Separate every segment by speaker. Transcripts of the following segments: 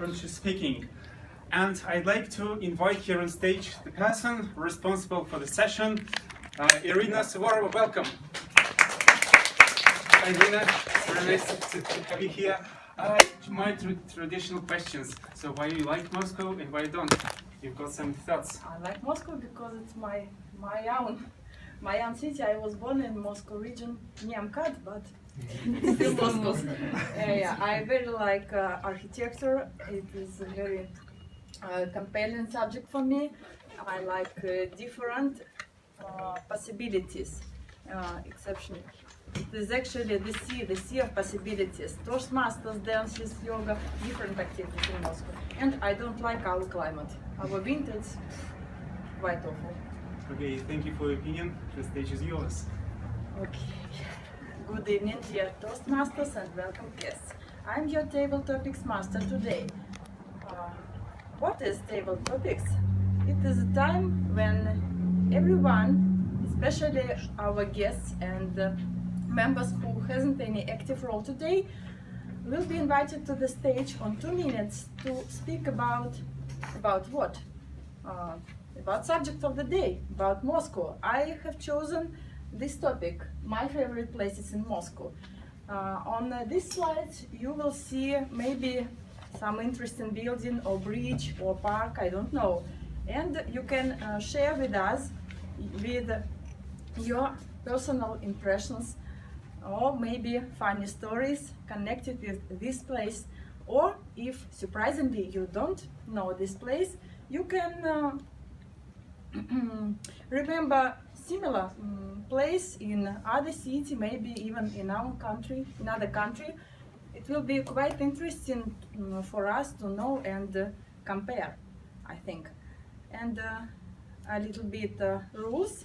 Speaker 1: French speaking. And I'd like to invite here on stage the person responsible for the session, Irina Suvorova. Welcome. Hi, Irina. Very nice to have you here. My traditional questions. So why you like Moscow and why you don't? You've got some thoughts.
Speaker 2: I like Moscow because it's my own city. I was born in Moscow region, near MKAD, but still Moscow. Yeah, I very like architecture. It is a very compelling subject for me. I like different possibilities, exceptionally. It is actually the sea of possibilities. Toastmasters, dances, yoga, different activities in Moscow. And I don't like our climate. Our winter is quite awful.
Speaker 1: Okay, thank you for your opinion. The stage is yours.
Speaker 2: Okay. Good evening, dear Toastmasters, and welcome guests. I'm your table topics master today. What is table topics? It is a time when everyone, especially our guests and members who hasn't any active role today, will be invited to the stage on 2 minutes to speak about what? About subject of the day, about Moscow. I have chosen this topic, my favorite places in Moscow. On this slide you will see maybe some interesting building or bridge or park, I don't know. And you can share with us with your personal impressions or maybe funny stories connected with this place. Or if surprisingly you don't know this place, you can remember similar place in other city, maybe even in our country, in other country. It will be quite interesting for us to know and compare, I think. And a little bit rules.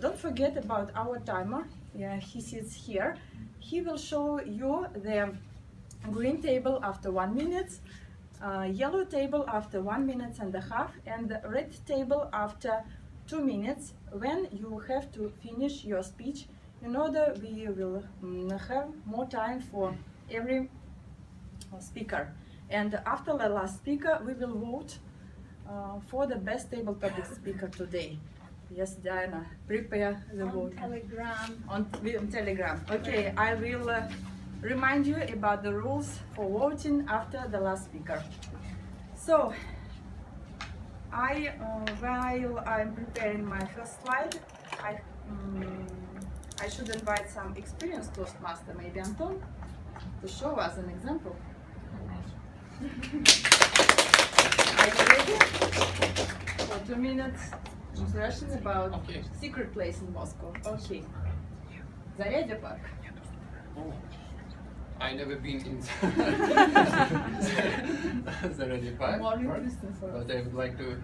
Speaker 2: Don't forget about our timer. He sits here. He will show you the green table after 1 minute, yellow table after 1.5 minutes, and the red table after 2 minutes, when you have to finish your speech. In order we will have more time for every speaker. And after the last speaker, we will vote for the best table topic speaker today. Yes, Diana, prepare the vote. On Telegram. Okay, I will remind you about the rules for voting after the last speaker. So, while I'm preparing my first slide, I should invite some experienced Toastmaster, maybe Anton, to show us an example. Are you ready? For 2 minutes, impression about secret place in Moscow. Okay. Zarядье Park.
Speaker 3: Oh, I never been in Zarядье Park,
Speaker 2: More interesting for us.
Speaker 3: but I would like to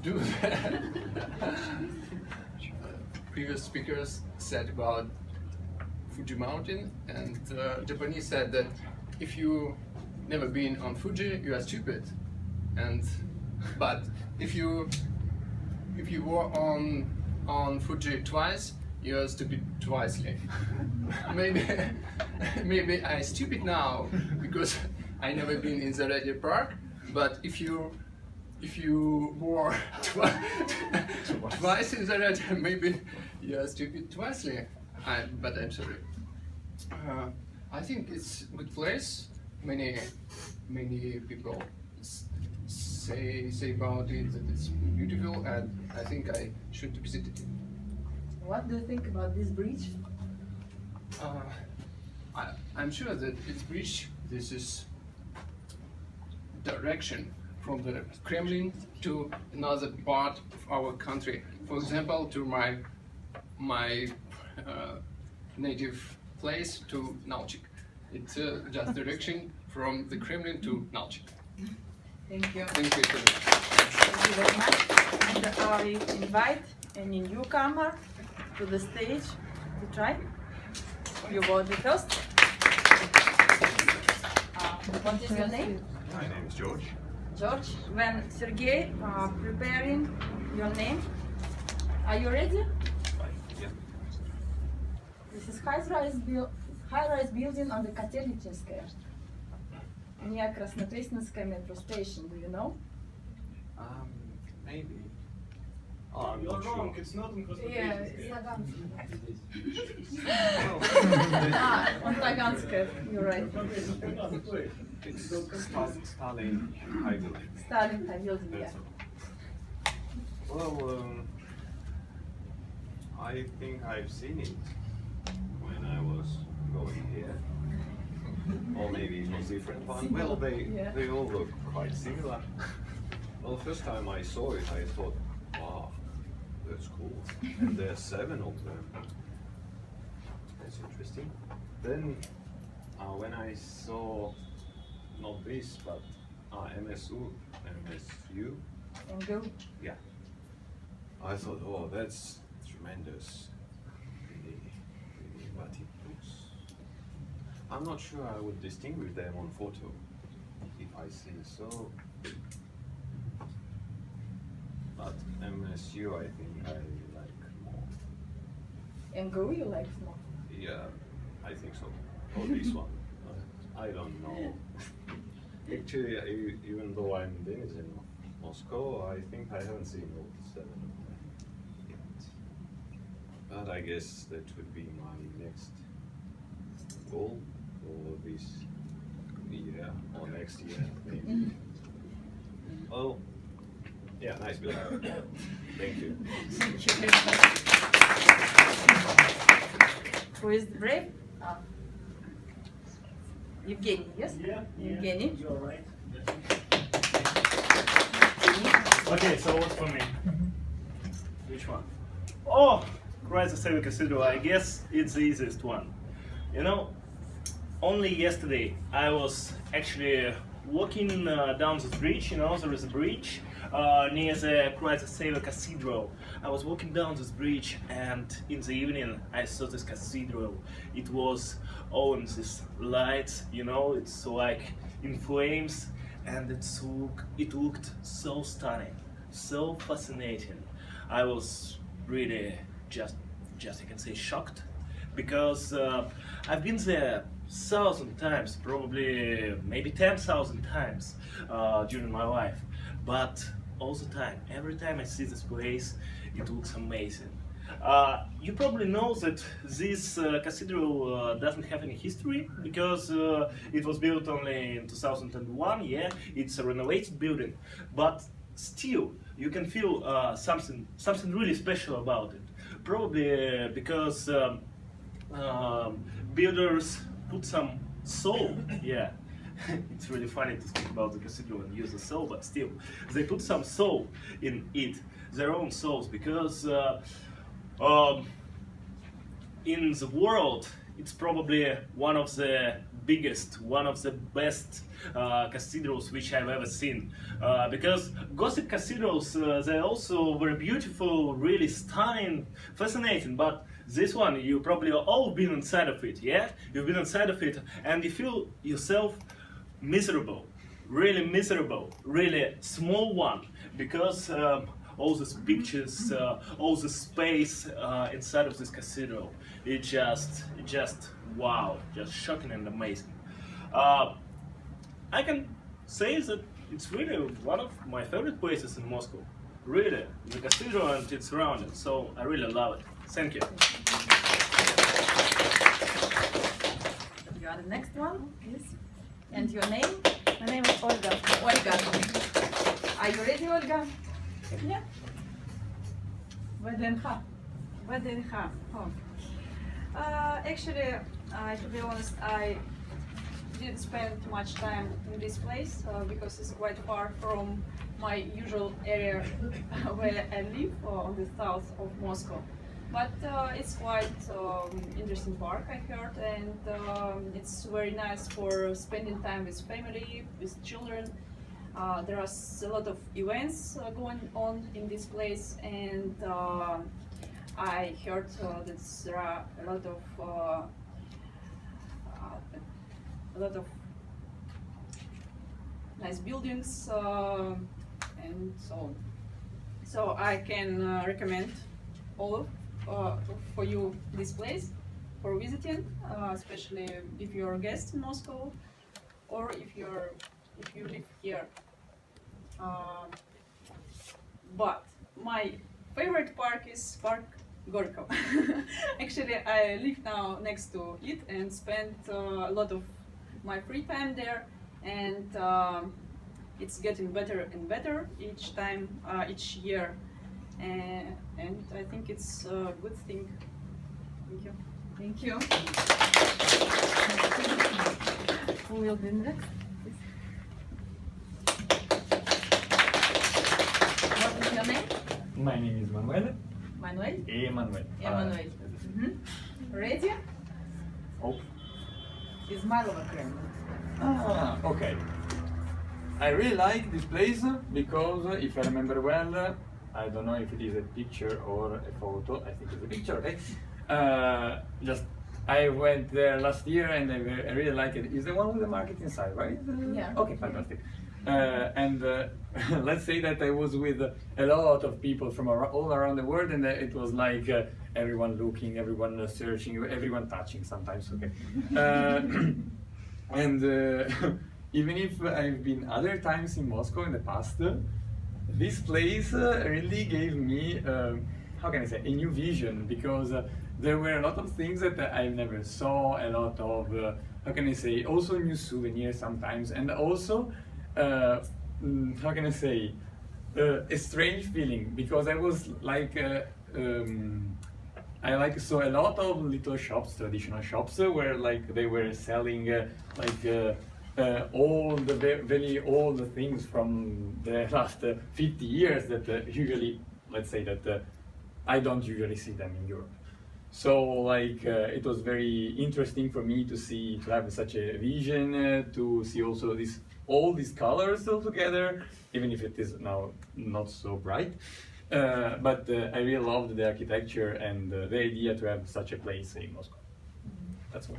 Speaker 3: do that. Previous speakers said about Fuji Mountain, and Japanese said that if you never been on Fuji, you are stupid. But if you were on Fuji twice, you are stupid twicely. maybe I stupid now because I never been in Zarядье Park. But if you were twice in Zarядье, maybe you are stupid twicely. But I'm sorry. I think it's a good place. Many people say about it that it's beautiful, and I think I should visit it.
Speaker 2: What do you think about this bridge?
Speaker 3: I'm sure that this bridge, this is direction from the Kremlin to another part of our country. For example, to my native place, to Nalchik. It's just direction from the Kremlin to Nalchik.
Speaker 2: Thank you.
Speaker 3: Thank you.
Speaker 2: Thank you very much. And I invite any newcomer to the stage to try. You go the first. What is your name?
Speaker 4: My name is George.
Speaker 2: George. When Sergey preparing your name, are you ready?
Speaker 4: Yeah.
Speaker 2: This is high-rise building on the Kotelnichinskaya. near Krasnopресненская metro station. Do you know?
Speaker 4: Maybe. Oh, I'm
Speaker 5: You're
Speaker 4: not
Speaker 5: wrong,
Speaker 4: sure.
Speaker 5: it's not in
Speaker 6: Yeah,
Speaker 5: Krasnoprezhensky.
Speaker 6: it's Tagansk.
Speaker 2: On Taganskaya, you're right.
Speaker 4: It's Stalin High Building.
Speaker 2: Stalin High Building, yeah.
Speaker 4: That's all. Well, I think I've seen it when I was going here. Or maybe it was different one. Well,
Speaker 2: Yeah.
Speaker 4: they all look quite similar. Well, the first time I saw it, I thought, wow, that's cool. And there's 7 of them. That's interesting. Then, when I saw not this, but MSU,
Speaker 2: And go.
Speaker 4: yeah, I thought, oh, that's tremendous. Really, but it looks. I'm not sure I would distinguish them on photo if I see so. But MSU, I think I like more.
Speaker 2: And go you like more.
Speaker 4: Yeah, I think so. Or this one. I don't know. Actually, even though I'm Denis in Moscow, I think I haven't seen all 7 of them yet. But I guess that would be my next goal for this year or next year, maybe. Oh, yeah, nice building. Thank you.
Speaker 2: Thank you very much. Who is brave? Evgeny, yes?
Speaker 5: Yeah,
Speaker 2: Evgeny.
Speaker 5: you're right.
Speaker 2: Evgeny.
Speaker 5: Okay, so what's for me? Which one? Oh, Christ the Savior Cathedral, I guess it's the easiest one. You know, only yesterday I was actually walking down this bridge, you know, there is a bridge near the Christ the Savior Cathedral. I was walking down this bridge and in the evening I saw this cathedral. It was all in this lights, you know, it's like in flames, and it looked so stunning, so fascinating. I was really just I can say shocked, because I've been there 1,000 times, probably maybe 10,000 times during my life, but all the time, every time I see this place, it looks amazing. You probably know that this cathedral doesn't have any history, because it was built only in 2001. Yeah, it's a renovated building, but still you can feel something really special about it. Probably because builders put some soul. Yeah, it's really funny to speak about the cathedral and use the soul, but still, they put some soul in it, their own souls, because in the world, it's probably one of the biggest, one of the best cathedrals which I've ever seen. Because Gothic cathedrals, they're also very beautiful, really stunning, fascinating, but this one, you probably all been inside of it, yeah? You've been inside of it and you feel yourself miserable, really small one, because all these pictures, all the space inside of this cathedral, it just wow, just shocking and amazing. I can say that it's really one of my favorite places in Moscow. Really, the cathedral and its surroundings, so I really love it. Thank you.
Speaker 2: You are the next one, yes. And your name?
Speaker 6: My name is Olga.
Speaker 2: Olga. Are you ready, Olga?
Speaker 6: Yeah.
Speaker 2: VDNH.
Speaker 6: VDNH. Oh. Actually, to be honest, I didn't spend much time in this place because it's quite far from my usual area where I live on the south of Moscow. But it's quite interesting park, I heard, and it's very nice for spending time with family, with children. There are a lot of events going on in this place, and I heard that there are a lot of nice buildings and so on. So I can recommend all for you this place for visiting, especially if you're a guest in Moscow. or if you live here. But my favorite park is Park Gorkov. Actually, I live now next to it and spend a lot of my free time there, and it's getting better and better each time, each year, and I think it's a good thing. Thank you.
Speaker 2: Thank you. Who will be next? What is your name?
Speaker 7: My name is Manuel.
Speaker 2: Manuel?
Speaker 7: Emanuel.
Speaker 2: Emanuel. Ready?
Speaker 7: Oh.
Speaker 2: Измайлова Крем.
Speaker 7: Okay. I really like this place because if I remember well, I don't know if it is a picture or a photo. I think it's a picture, okay? Just I went there last year and I really like it. It's the one with the market inside, right?
Speaker 2: Yeah.
Speaker 7: Okay, fantastic. And let's say that I was with a lot of people from all around the world, and it was like everyone looking, everyone searching, everyone touching sometimes. Okay. And even if I've been other times in Moscow in the past, this place really gave me, how can I say, a new vision, because there were a lot of things that I never saw, a lot of, how can I say, also new souvenirs sometimes, and also, how can I say, a strange feeling, because I was like, I like saw a lot of little shops, traditional shops, where like they were selling all the very old things from the last 50 years that usually, let's say that I don't usually see them in Europe. So like it was very interesting for me to have such a vision, to see also all these colors all together, even if it is now not so bright. But I really loved the architecture and the idea to have such a place in Moscow. That's all.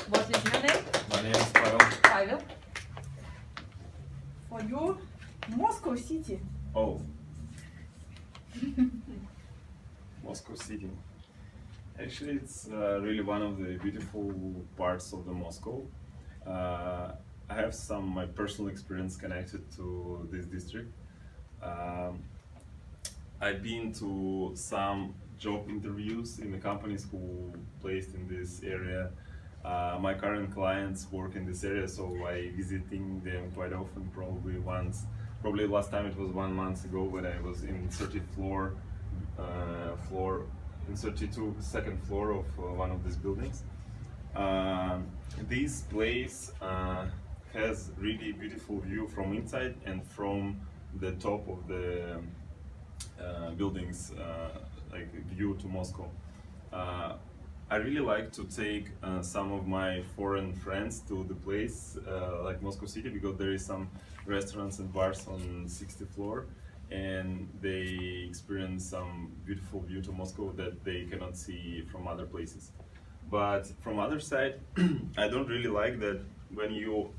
Speaker 2: What is your name?
Speaker 8: My name is Pavel.
Speaker 2: Pavel. For you, Moscow City.
Speaker 8: Oh. Moscow City. Actually, it's really one of the beautiful parts of the Moscow. I have my personal experience connected to this district. I've been to some job interviews in the companies who placed in this area. My current clients work in this area, so I visiting them quite often, probably once. Probably last time it was 1 month ago when I was in 30th floor, in 32nd floor of one of these buildings. This place has really beautiful view from inside and from the top of the buildings, like view to Moscow. I really like to take some of my foreign friends to the place like Moscow City, because there is some restaurants and bars on 60th floor, and they experience some beautiful view to Moscow that they cannot see from other places. But from other side, I don't really like that when you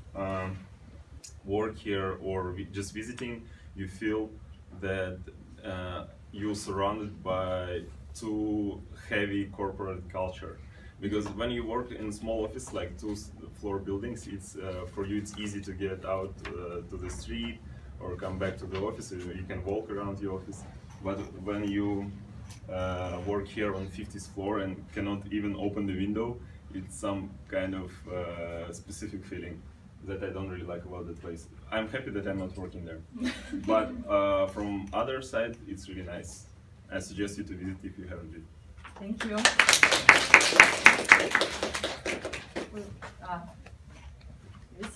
Speaker 8: work here or just visiting, you feel that you're surrounded by too heavy corporate culture. Because when you work in small office like 2-floor buildings, it's for you it's easy to get out to the street or come back to the office. You can walk around your office. But when you work here on 50th floor and cannot even open the window, it's some kind of specific feeling that I don't really like about that place. I'm happy that I'm not working there. But from other side, it's really nice. I suggest you to visit if you haven't been.
Speaker 2: Thank you. Yes.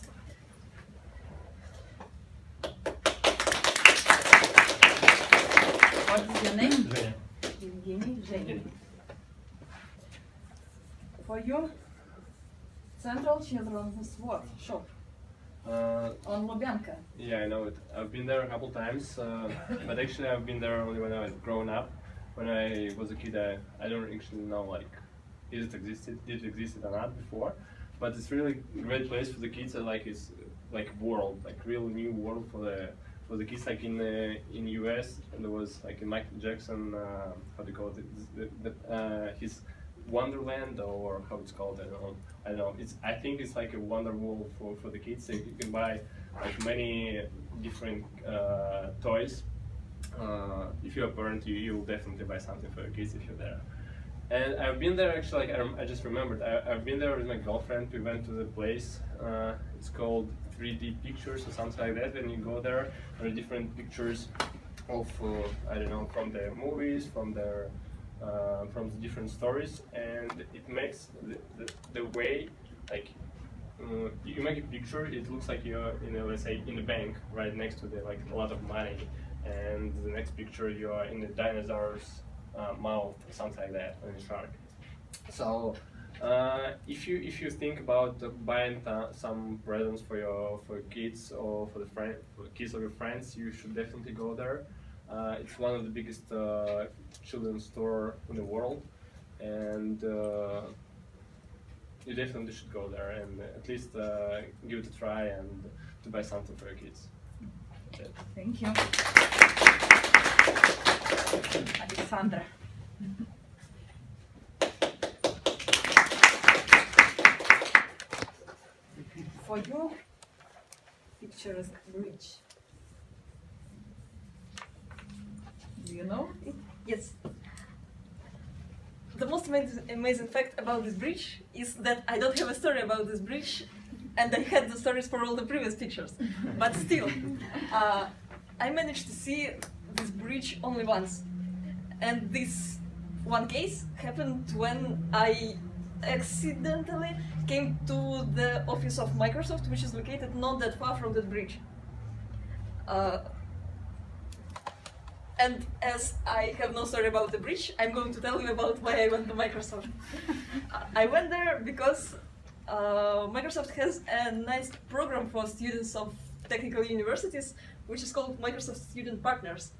Speaker 2: What is your name?
Speaker 7: Женя.
Speaker 2: Evgeny. Женя. For you, Central Children's World Shop on Lubyanka.
Speaker 9: Yeah, I know it. I've been there a couple times, but actually I've been there only when I was grown up. When I was a kid, I don't actually know like did it existed or not before. But it's really a great place for the kids. Like it's like world, like real new world for the kids. Like in US, there was like in Michael Jackson, how do you call it? His Wonderland, or how it's called. I don't know. I think it's like a wonder wall for the kids. So you can buy like many different toys. If you're a parent, you'll definitely buy something for your kids if you're there. And I've been there actually. Like I just remembered. I've been there with my girlfriend. We went to the place. It's called 3D Pictures or something like that. When you go there are different pictures of I don't know, from their movies, from the different stories, and it makes the way like you make a picture. It looks like you're let's say in the bank right next to the like a lot of money, and the next picture you are in the dinosaur's mouth or something like that, on a shark. So if you think about buying some presents for your kids or for the kids of your friends, you should definitely go there. It's one of the biggest children's store in the world, and you definitely should go there and at least give it a try and to buy something for your kids. That's it.
Speaker 2: Thank you. Alexandra. For you, pictures bridge. Do you know it?
Speaker 6: Yes. The most amazing fact about this bridge is that I don't have a story about this bridge, and I had the stories for all the previous pictures. But still, I managed to see this bridge only once. And this one case happened when I accidentally came to the office of Microsoft, which is located not that far from that bridge. And as I have no story about the bridge, I'm going to tell you about why I went to Microsoft. I went there because Microsoft has a nice program for students of technical universities, which is called Microsoft Student Partners.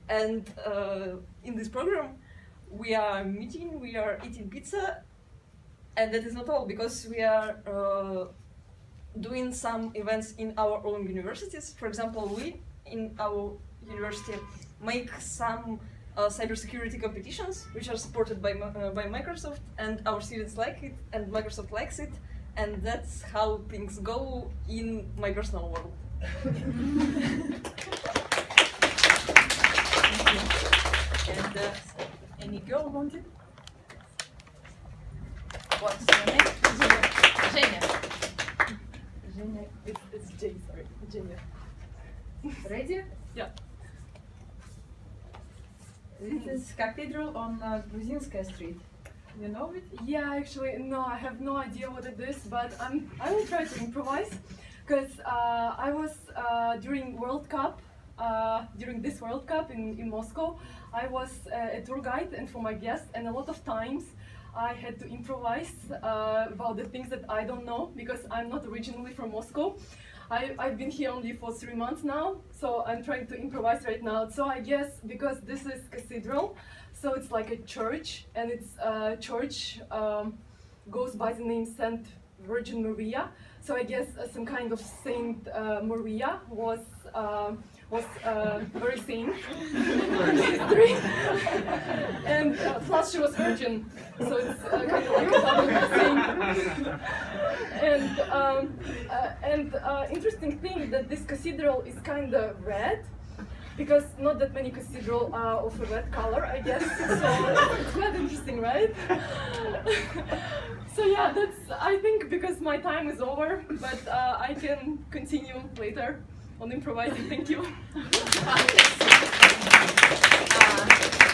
Speaker 6: And in this program, we are meeting, we are eating pizza, and that is not all, because we are doing some events in our own universities. For example, we, in our university, make some cybersecurity competitions, which are supported by Microsoft, and our students like it, and Microsoft likes it, and that's how things go in my personal world.
Speaker 2: And any girl wanted? What's your name? Zhenya. Zhenya. It's Jay, sorry. Zhenya. Ready?
Speaker 6: Yeah.
Speaker 2: This is cathedral on Gruzinskaya Street. You know it?
Speaker 10: Yeah, actually, no, I have no idea what it is, but I will try to improvise, because I was during World Cup, during this World Cup in Moscow, I was a tour guide and for my guests, and a lot of times I had to improvise about the things that I don't know, because I'm not originally from Moscow. I've been here only for 3 months now, so I'm trying to improvise right now. So I guess because this is cathedral, so it's like a church, and it's church goes by the name Saint Virgin Maria. So I guess some kind of Saint Maria was very sane in history, and plus she was virgin, so it's kind of like a double thing. And interesting thing that this cathedral is kind of red, because not that many cathedrals are of a red color, I guess. So it's quite interesting, right? So yeah, that's, I think, because my time is over, but I can continue later on improvising. Thank you.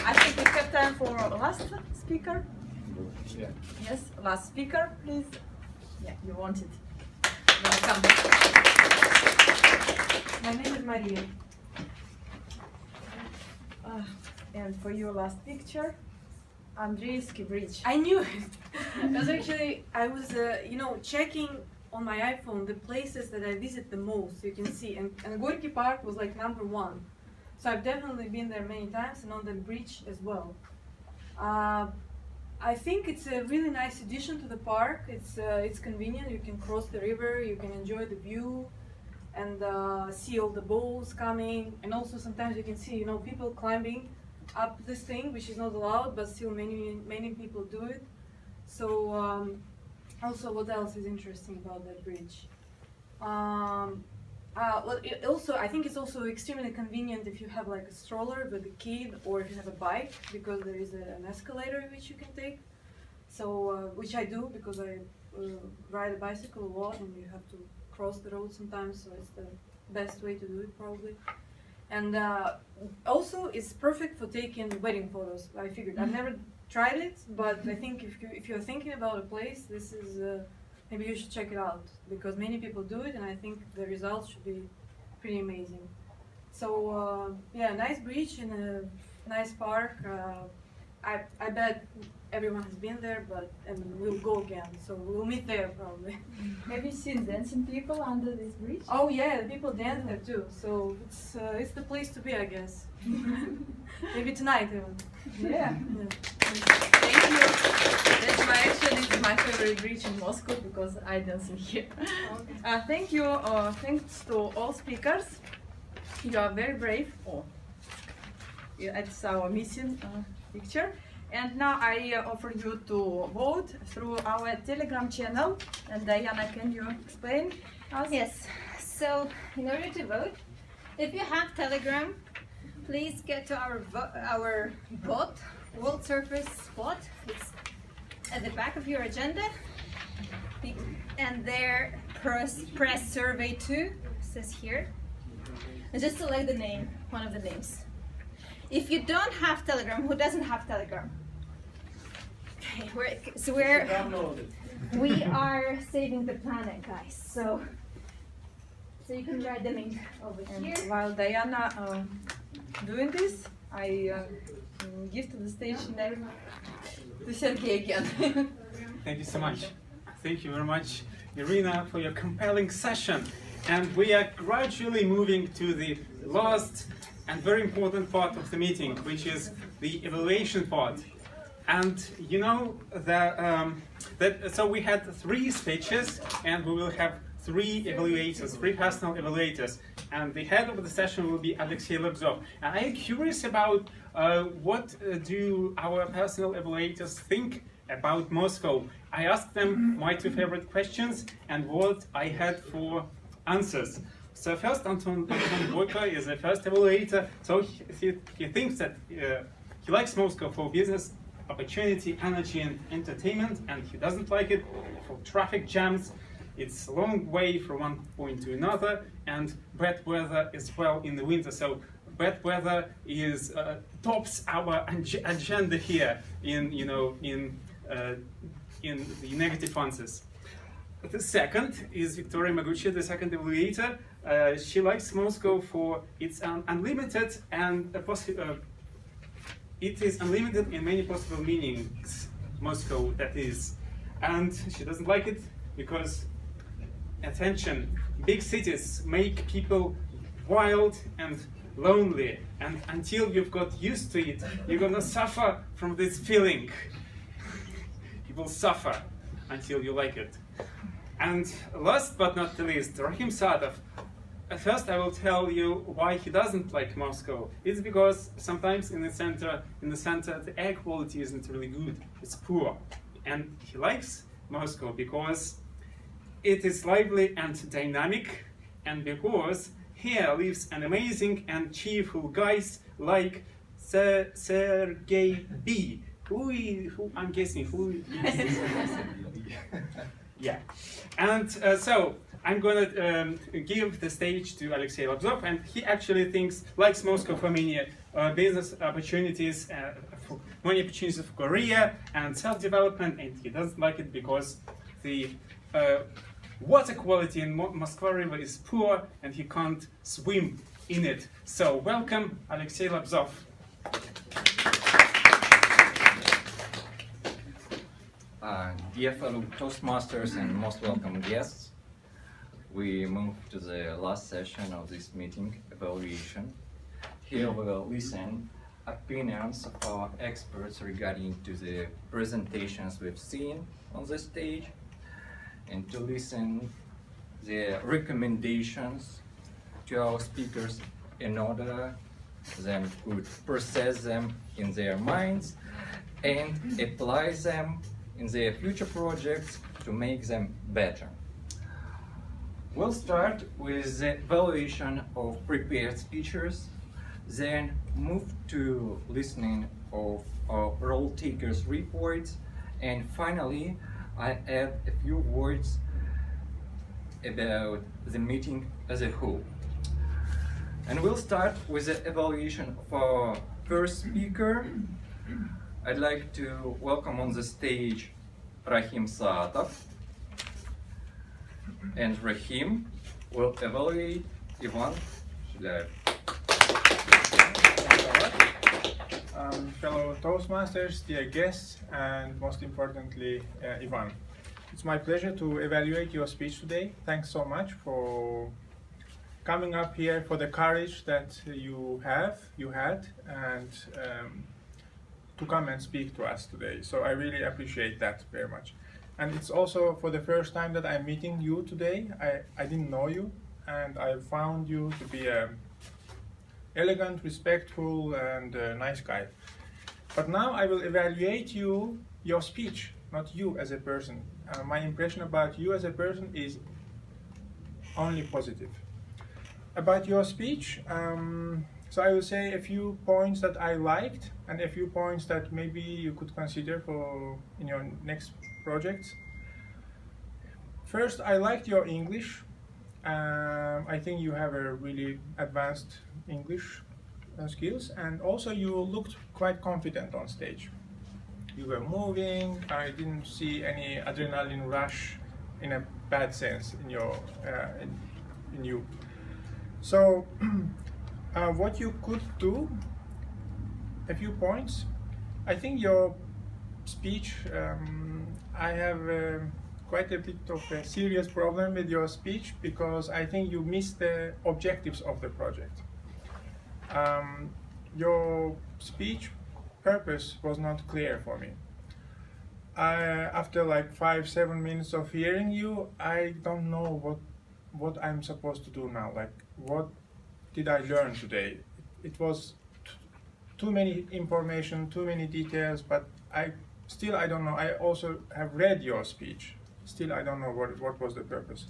Speaker 2: I think we have time for last speaker.
Speaker 9: Yeah.
Speaker 2: Yes, last speaker, please. Yeah, you want it. Welcome.
Speaker 11: My name is Maria.
Speaker 2: And for your last picture, Andreevsky Bridge.
Speaker 11: I knew it. Because actually, I was, checking on my iPhone the places that I visit the most. You can see, and Gorky Park was like #1. So I've definitely been there many times, and on the bridge as well. I think it's a really nice addition to the park. It's convenient. You can cross the river, you can enjoy the view, and see all the boats coming. And also sometimes you can see, people climbing up this thing, which is not allowed, but still many people do it. So also, what else is interesting about that bridge? Well, I think it's also extremely convenient if you have like a stroller with a kid, or if you have a bike, because there is an escalator which you can take. So, which I do because I ride a bicycle a lot, and you have to cross the road sometimes. So it's the best way to do it probably. And also, it's perfect for taking wedding photos. I figured I've never tried it, but I think if you're thinking about a place, this is. Maybe you should check it out, because many people do it, and I think the results should be pretty amazing. So yeah, nice bridge in a nice park. I bet everyone has been there, and we'll go again. So we'll meet there probably.
Speaker 2: Have you seen dancing people under this bridge?
Speaker 11: Oh yeah, the people dance there too. So it's the place to be, I guess. Maybe tonight even.
Speaker 2: Yeah.
Speaker 12: Thank you. It's my favorite bridge in Moscow because I dance in here.
Speaker 2: Thank you. Thanks to all speakers. You are very brave. Oh, yeah, it's our missing picture. And now I offer you to vote through our Telegram channel. And Diana, can you explain us?
Speaker 13: Yes. So in order to vote, if you have Telegram, please get to our bot, World Surface bot. It's at the back of your agenda, and there press survey 2, it says here, and just select the name, one of the names. If you don't have Telegram, who doesn't have Telegram? Okay, we are saving the planet, guys. So you can write the link over here.
Speaker 2: While Diana doing this, I give to the stage now to Sergey again.
Speaker 1: Thank you so much. Thank you very much, Irina, for your compelling session. And we are gradually moving to the last and very important part of the meeting, which is the evaluation part. And you know so we had 3 speeches, and we will have 3 evaluators, 3 personal evaluators. And the head of the session will be Alexey Lobzov. And I am curious about what do our personal evaluators think about Moscow. I asked them my 2 favorite questions and what I had for answers. So first, Anton Boyko is the first evaluator. So he thinks that he likes Moscow for business opportunity, energy, and entertainment, and he doesn't like it for traffic jams. It's a long way from one point to another, and bad weather as well in the winter. So bad weather is tops our agenda here in the negative answers. The second is Victoria Maguchi, the second evaluator. She likes Moscow for its unlimited and it is unlimited in many possible meanings. Moscow, that is, and she doesn't like it because, attention, big cities make people wild and lonely, and until you've got used to it, you're gonna suffer from this feeling. You will suffer until you like it. And last but not the least, Rahim Sadov. First, I will tell you why he doesn't like Moscow. It's because sometimes in the center, the air quality isn't really good. It's poor, and he likes Moscow because it is lively and dynamic, and because here lives an amazing and cheerful guys like Sergey B. Who I'm guessing who is. Yeah, and so I'm gonna give the stage to Alexey Lobzov, and he actually likes Moscow for many business opportunities, for many opportunities for career and self-development, and he doesn't like it because the water quality in Moskva River is poor, and he can't swim in it. So welcome, Alexey Lobzov.
Speaker 14: Dear fellow Toastmasters and most welcome guests, we move to the last session of this meeting, evaluation. Here we will listen opinions of our experts regarding to the presentations we've seen on the stage, and to listen the recommendations to our speakers in order them could process them in their minds and apply them in their future projects to make them better. We'll start with the evaluation of prepared speeches, then move to listening of role takers' reports, and finally I add a few words about the meeting as a whole. And we'll start with the evaluation of our first speaker. I'd like to welcome on the stage Rahim Saatov. And Rahim will evaluate Ivan Shilyaev.
Speaker 15: Fellow Toastmasters, dear guests, and most importantly, Ivan. It's my pleasure to evaluate your speech today. Thanks so much for coming up here, for the courage that you had, and to come and speak to us today. So I really appreciate that very much. And it's also for the first time that I'm meeting you today. I didn't know you, and I found you to be an elegant, respectful, and nice guy. But now I will evaluate your speech, not you as a person. My impression about you as a person is only positive. About your speech, so I will say a few points that I liked and a few points that maybe you could consider for in your next projects. First, I liked your English. I think you have a really advanced English skills, and also you looked quite confident on stage. You were moving. I didn't see any adrenaline rush in a bad sense in your in you. So what you could do, a few points. I think your speech, I have quite a bit of a serious problem with your speech because I think you missed the objectives of the project. Your speech purpose was not clear for me. After like 5-7 minutes of hearing you, I don't know what I'm supposed to do now. Like, what did I learn today? It was too many information, too many details, but I don't know. I also have read your speech. Still, I don't know what was the purpose.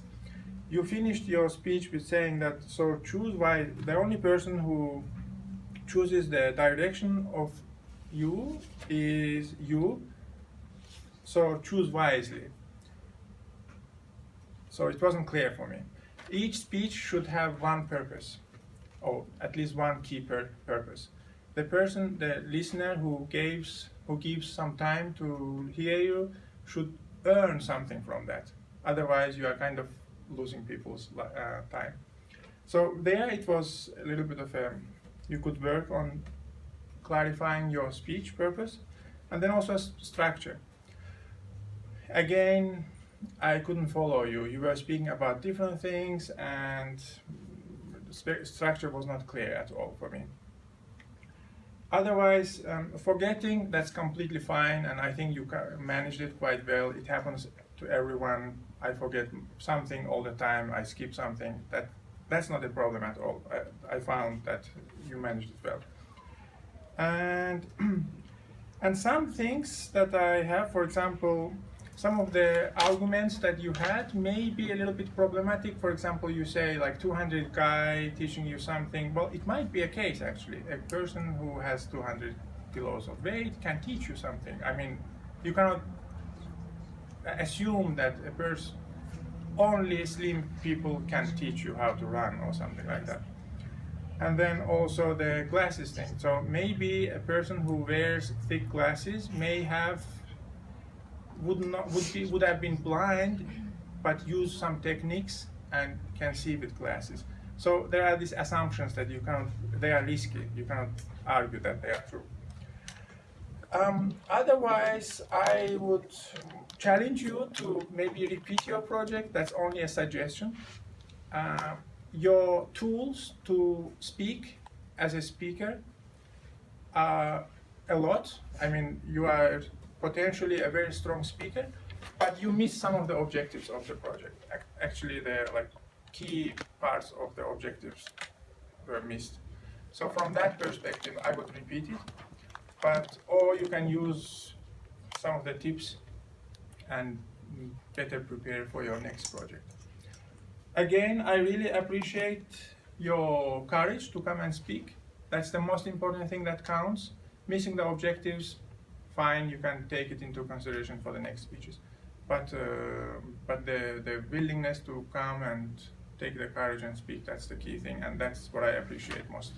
Speaker 15: You finished your speech with saying that, so choose why the only person who chooses the direction of you is you, so choose wisely. So it wasn't clear for me. Each speech should have one purpose, or at least one key purpose. The person, the listener who gives some time to hear you should earn something from that. Otherwise, you are kind of losing people's time. So there it was a little bit of you could work on clarifying your speech purpose, and then also structure. Again, I couldn't follow you. You were speaking about different things, and the structure was not clear at all for me. Otherwise, forgetting, that's completely fine, and I think you managed it quite well. It happens to everyone. I forget something all the time. I skip something. That's not a problem at all. I found that you managed it well. And some things that I have, for example, some of the arguments that you had may be a little bit problematic. For example, you say like 200 guy teaching you something. Well, it might be a case actually. A person who has 200 kilos of weight can teach you something. I mean, you cannot assume that a person, only slim people can teach you how to run or something like that. And then also the glasses thing. So maybe a person who wears thick glasses may have would have been blind, but use some techniques and can see with glasses. So there are these assumptions that you cannot, they are risky. You cannot argue that they are true. Otherwise, I would challenge you to maybe repeat your project. That's only a suggestion. Your tools to speak as a speaker are a lot. I mean, you are potentially a very strong speaker, but you miss some of the objectives of the project. Actually, the key parts of the objectives were missed. So from that perspective, I would repeat it. Or you can use some of the tips and better prepare for your next project. Again, I really appreciate your courage to come and speak. That's the most important thing that counts. Missing the objectives, fine, you can take it into consideration for the next speeches. But the willingness to come and take the courage and speak, that's the key thing, and that's what I appreciate most.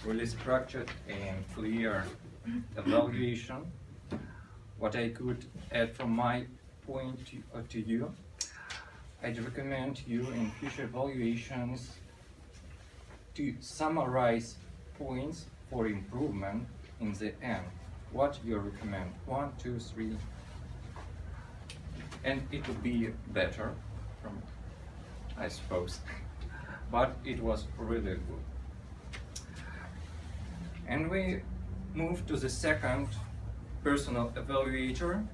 Speaker 14: Really structured and clear evaluation. What I could add from my point to you, I'd recommend you in future evaluations to summarize points for improvement in the end. What you recommend? 1, 2, 3, and it would be better, I suppose. But it was really good. And we move to the second personal evaluator,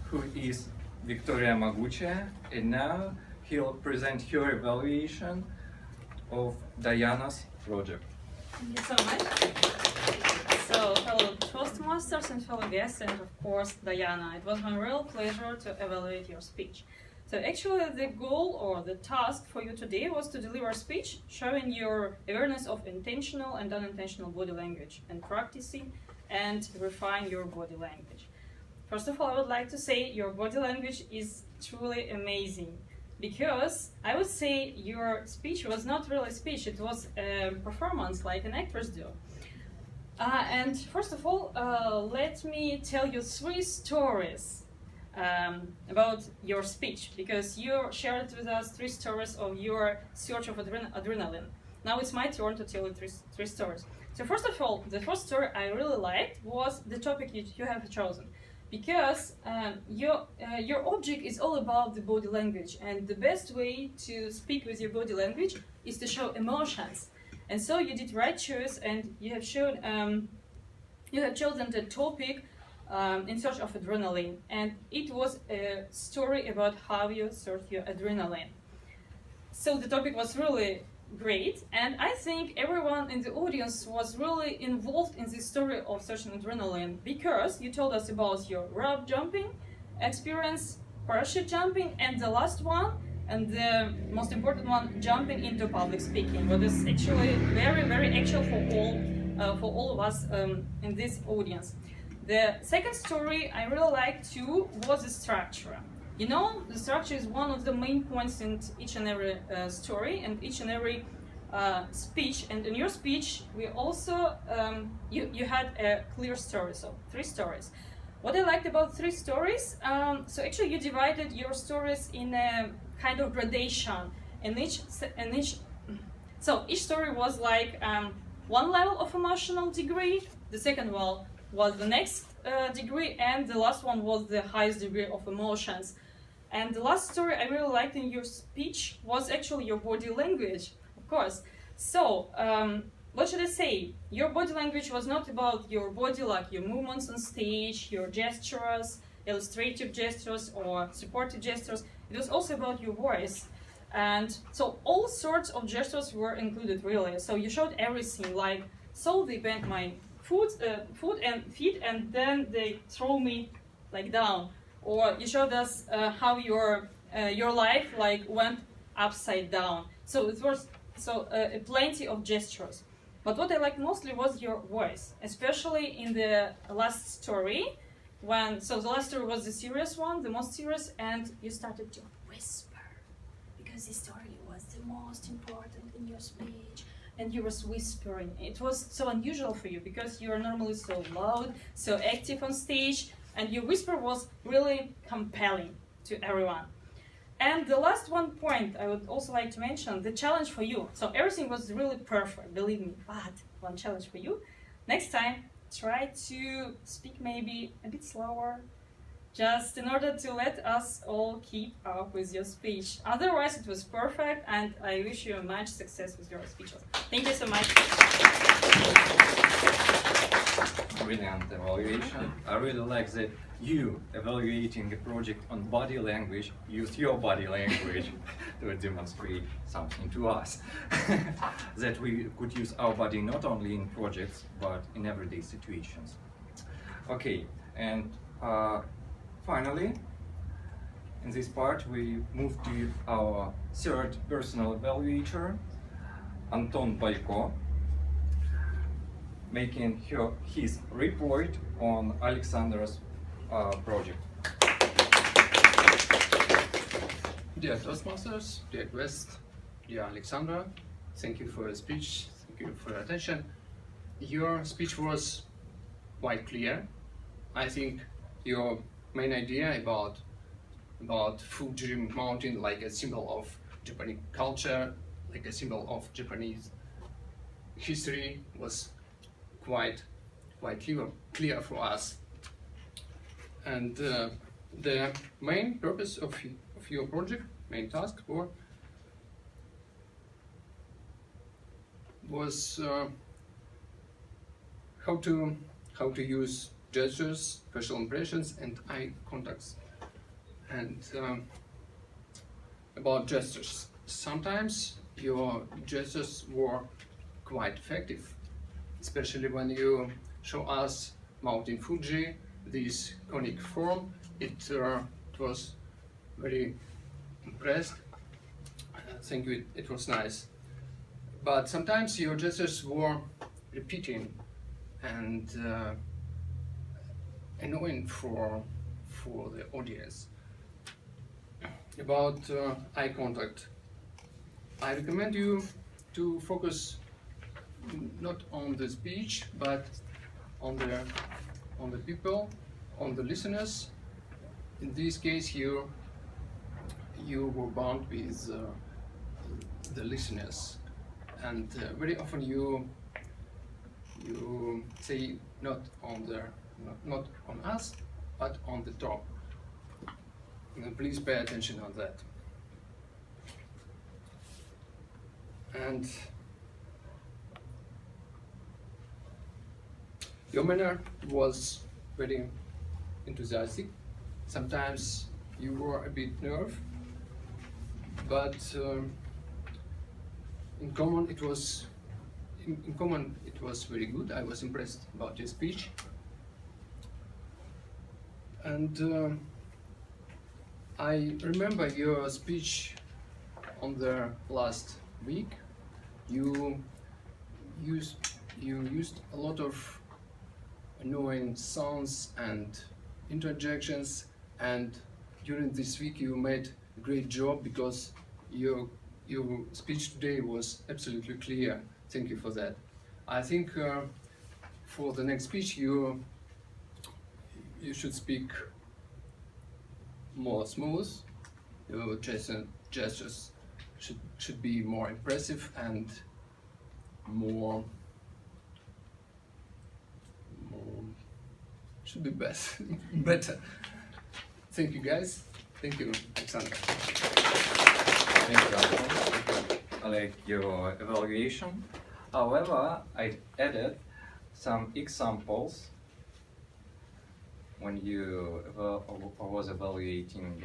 Speaker 14: who is Victoria Magucha, and now he'll present her evaluation of Diana's project.
Speaker 16: Thank you so much. So, fellow Toastmasters and fellow guests, and of course Diana, it was my real pleasure to evaluate your speech. So actually the goal or the task for you today was to deliver a speech showing your awareness of intentional and unintentional body language and practicing and refine your body language. First of all, I would like to say your body language is truly amazing, because I would say your speech was not really a speech, it was a performance like an actress do. And first of all, let me tell you 3 stories about your speech, because you shared with us 3 stories of your search of adrenaline. Now it's my turn to tell you 3 stories. So first of all, the first story I really liked was the topic you have chosen, because your object is all about the body language, and the best way to speak with your body language is to show emotions. And so you did right choice, and you have shown you have chosen the topic in search of adrenaline, and it was a story about how you search your adrenaline. So the topic was really great, and I think everyone in the audience was really involved in this story of searching adrenaline, because you told us about your rope jumping experience, parachute jumping, and the last one, and the most important one, jumping into public speaking, what is actually very, very actual for all of us in this audience. The second story I really liked too was the structure. You know, the structure is one of the main points in each and every story and each and every speech. And in your speech, we also you had a clear story, so 3 stories. What I liked about 3 stories, so actually you divided your stories in a kind of gradation. So each story was like 1 level of emotional degree. The second one was the next degree, and the last one was the highest degree of emotions. And the last story I really liked in your speech was actually your body language, of course. So, what should I say? Your body language was not about your body, like your movements on stage, your gestures, illustrative gestures or supportive gestures. It was also about your voice. And so all sorts of gestures were included, really. So you showed everything, like, so they bent my foot and feet, and then they throw me like down. Or you showed us how your life like went upside down. So it was plenty of gestures. But what I liked mostly was your voice, especially in the last story. So the last story was the serious one, the most serious, and you started to whisper, because the story was the most important in your speech, and you were whispering. It was so unusual for you, because you are normally so loud, so active on stage, and your whisper was really compelling to everyone. And the last one point I would also like to mention, the challenge for you. So everything was really perfect, believe me, but one challenge for you. Next time, try to speak maybe a bit slower, just in order to let us all keep up with your speech. Otherwise, it was perfect, and I wish you much success with your speeches. Thank you so much.
Speaker 14: brilliant evaluation. I really like that you evaluating a project on body language, use your body language to demonstrate something to us. That we could use our body not only in projects, but in everyday situations. Okay, and finally, in this part, we move to our third personal evaluator, Anton Boyko, making his report on Alexandra's project.
Speaker 3: Dear Toastmasters, dear guests, dear Alexandra, thank you for your speech, thank you for your attention. Your speech was quite clear. I think your main idea about Fuji Mountain like a symbol of Japanese culture, like a symbol of Japanese history was quite clear for us. And the main purpose of your project, main task, was how to use gestures, facial impressions, and eye contacts. And about gestures, sometimes your gestures were quite effective, especially when you show us Mountain Fuji, this conic form. It was very impressed. Thank you, it was nice. But sometimes your gestures were repeating and annoying for the audience. About eye contact, I recommend you to focus not on the speech, but on the people, on the listeners. In this case, you were bound with the listeners, and very often you say not on us, but on the top. And please pay attention on that. And your manner was very enthusiastic. Sometimes you were a bit nervous, but in common it was very good. I was impressed about your speech. And I remember your speech on the last week. You used a lot of annoying sounds and interjections, and during this week you made a great job because your speech today was absolutely clear. Thank you for that. I think for the next speech you should speak more smooth. Your gestures should be more impressive and more should be better. Thank you, guys. Thank you, Alexandra.
Speaker 14: Thank you, Anton. I like your evaluation. However, I added some examples when you was evaluating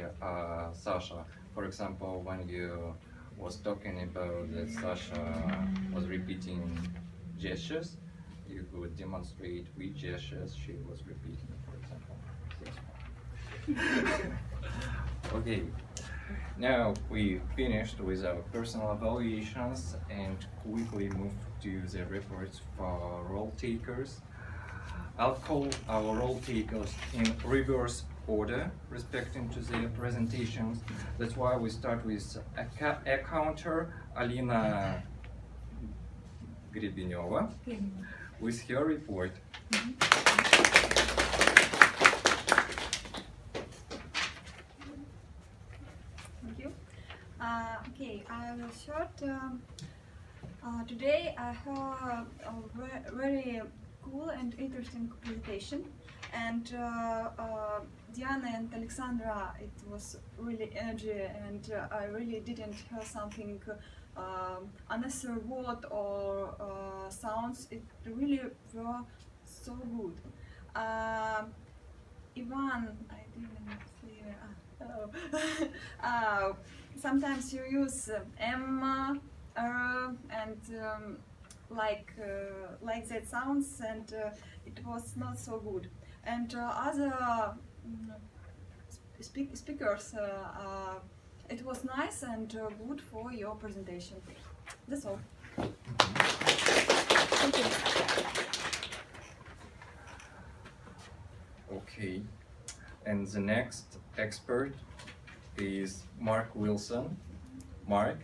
Speaker 14: Sasha. For example, when you was talking about that Sasha was repeating gestures, you could demonstrate which gestures she was repeating, for example. This one. Okay, now we finished with our personal evaluations and quickly move to the reports for role takers. I'll call our role takers in reverse order, respecting to the presentations. That's why we start with a counter, Alina Grebeneva, with her report.
Speaker 6: Thank you. Okay, I will start. Today I have a very cool and interesting presentation, and Diana and Alexandra, it was really energy, and I really didn't hear something unnecessary word or sounds. It really were so good. Ivan, I didn't clear. Hello. Sometimes you use M, R, and like that sounds, and it was not so good. And other speakers, it was nice and good for your presentation. That's all. Thank you.
Speaker 14: Okay, and the next expert is Mark Wilson. Mark,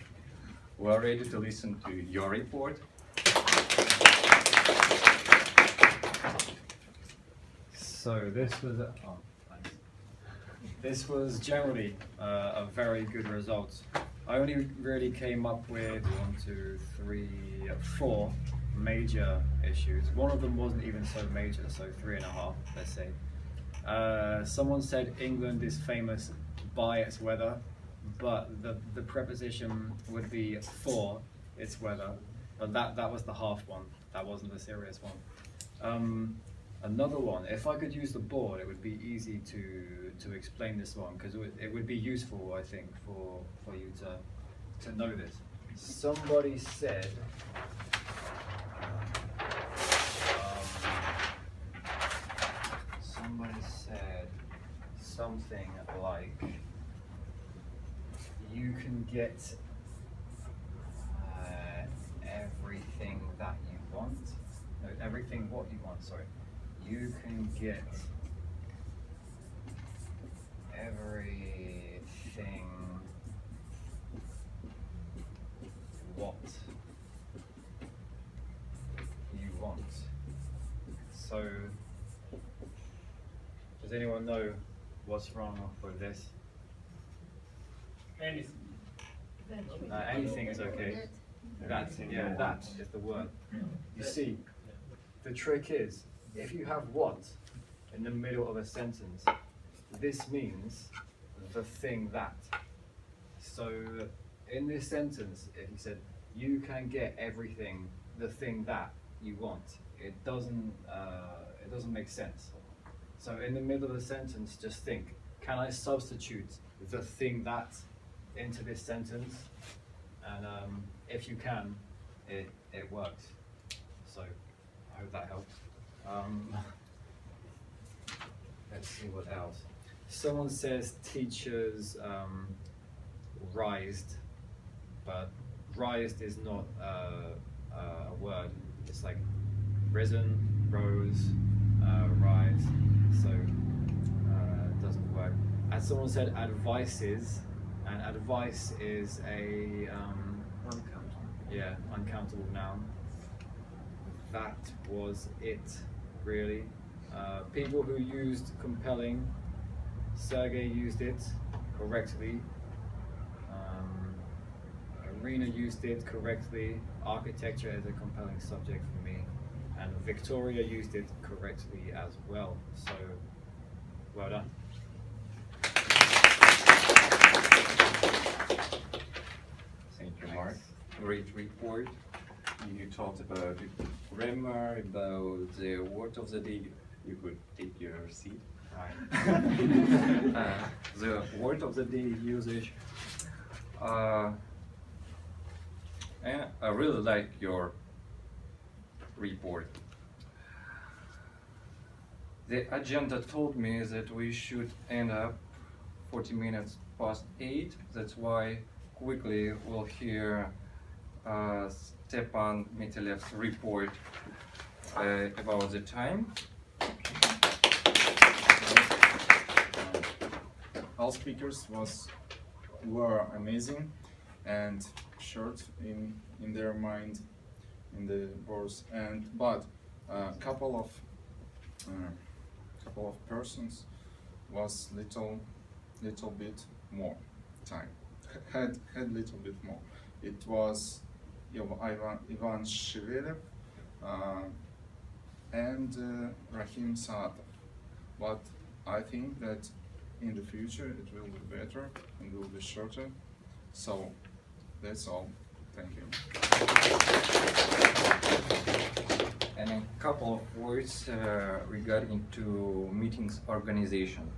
Speaker 14: we are ready to listen to your report.
Speaker 17: So this was generally a very good result. I only really came up with 4 major issues. One of them wasn't even so major, so 3.5, let's say. Someone said England is famous by its weather, but the preposition would be for its weather, but that was the half one. That wasn't the serious one. Another one, if I could use the board, it would be easy to explain this one, because it would be useful, I think, for you to know this. Somebody said something like, you can get everything that you want. No, everything what you want, sorry. You can get everything what you want. So, does anyone know what's wrong with this?
Speaker 5: Anything.
Speaker 17: Anything is okay. That is the word. You see, the trick is, if you have what in the middle of a sentence, this means the thing that. So in this sentence, if you said, you can get everything, the thing that you want, it doesn't make sense. So in the middle of the sentence, just think, can I substitute the thing that into this sentence? And if you can, it works. So I hope that helps. Let's see what else. Someone says teachers rised, but rised is not a word. It's like risen, rose, rise. So it doesn't work. And someone said advices, and advice is a uncountable noun. That was it, really. People who used compelling, Sergey used it correctly. Irina used it correctly. Architecture is a compelling subject for me. And Victoria used it correctly as well. So, well done.
Speaker 14: Thank you, Mark. Great report. You talked about grammar, about the word of the day. You could take your seat. The word of the day usage. And I really like your report. The agenda told me that we should end up 40 minutes past 8. That's why quickly we'll hear Stepan Metelev's report about the time.
Speaker 18: All speakers were amazing and short in their mind, in the boards, but a couple of persons was little bit more time, had little bit more. It was Ivan Shevelev and Rahim Saatov, but I think that in the future it will be better and will be shorter. So that's all. Thank you.
Speaker 14: and a couple of words regarding to meetings organization.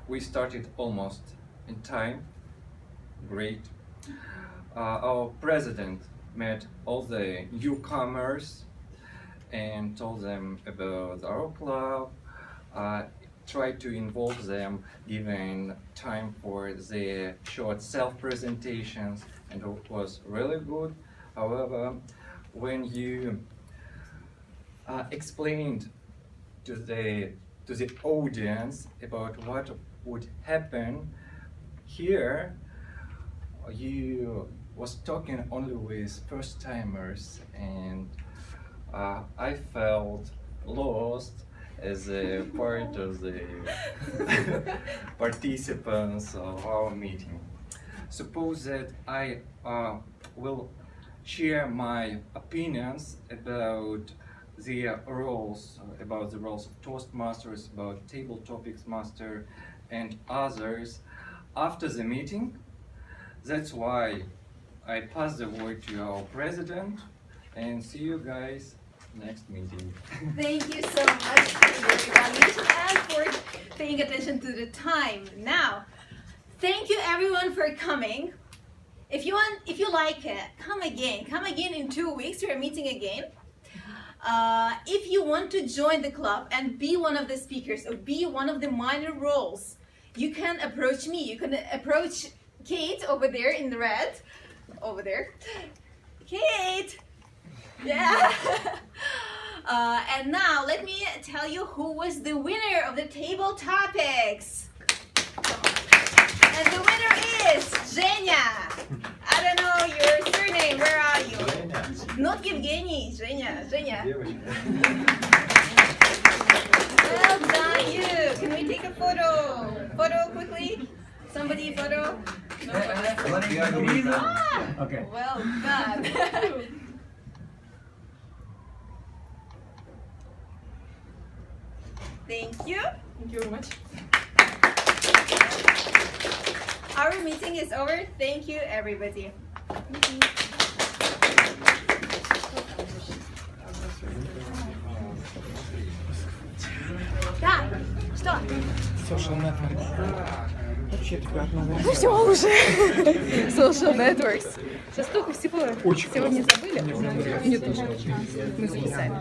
Speaker 14: We started almost in time. Great. Our president met all the newcomers and told them about our club, tried to involve them, giving time for their short self-presentations, and it was really good. However, when you explained to the audience about what would happen here, you was talking only with first-timers, and I felt lost as a part of the participants of our meeting. Suppose that I will share my opinions about the roles of Toastmasters, about Table Topics Master, and others after the meeting. That's why I pass the word to our president, and see you guys next meeting.
Speaker 13: Thank you so much for your evaluation and for paying attention to the time. Now, thank you everyone for coming. If you like it, come again. Come again in 2 weeks. We are meeting again. If you want to join the club and be one of the speakers or be one of the minor roles, you can approach me. You can approach Kate over there in the red. Over there. Kate! Yeah! And now let me tell you who was the winner of the Table Topics. And the winner is Zhenya. I don't know your surname. Where are you? Not Evgeny. Zhenya. Well done, you. Can we take a photo? Photo quickly. Somebody photo. No.
Speaker 7: Okay.
Speaker 13: Well done. Thank you.
Speaker 6: Thank you very much.
Speaker 13: Our meeting is over. Thank you, everybody. Да, что?
Speaker 15: Social network. Вообще такое одно.
Speaker 6: Все уже. Social networks. Сейчас столько всего
Speaker 15: Очень
Speaker 6: сегодня
Speaker 15: классно.
Speaker 6: забыли. Мне тоже. Мы записали.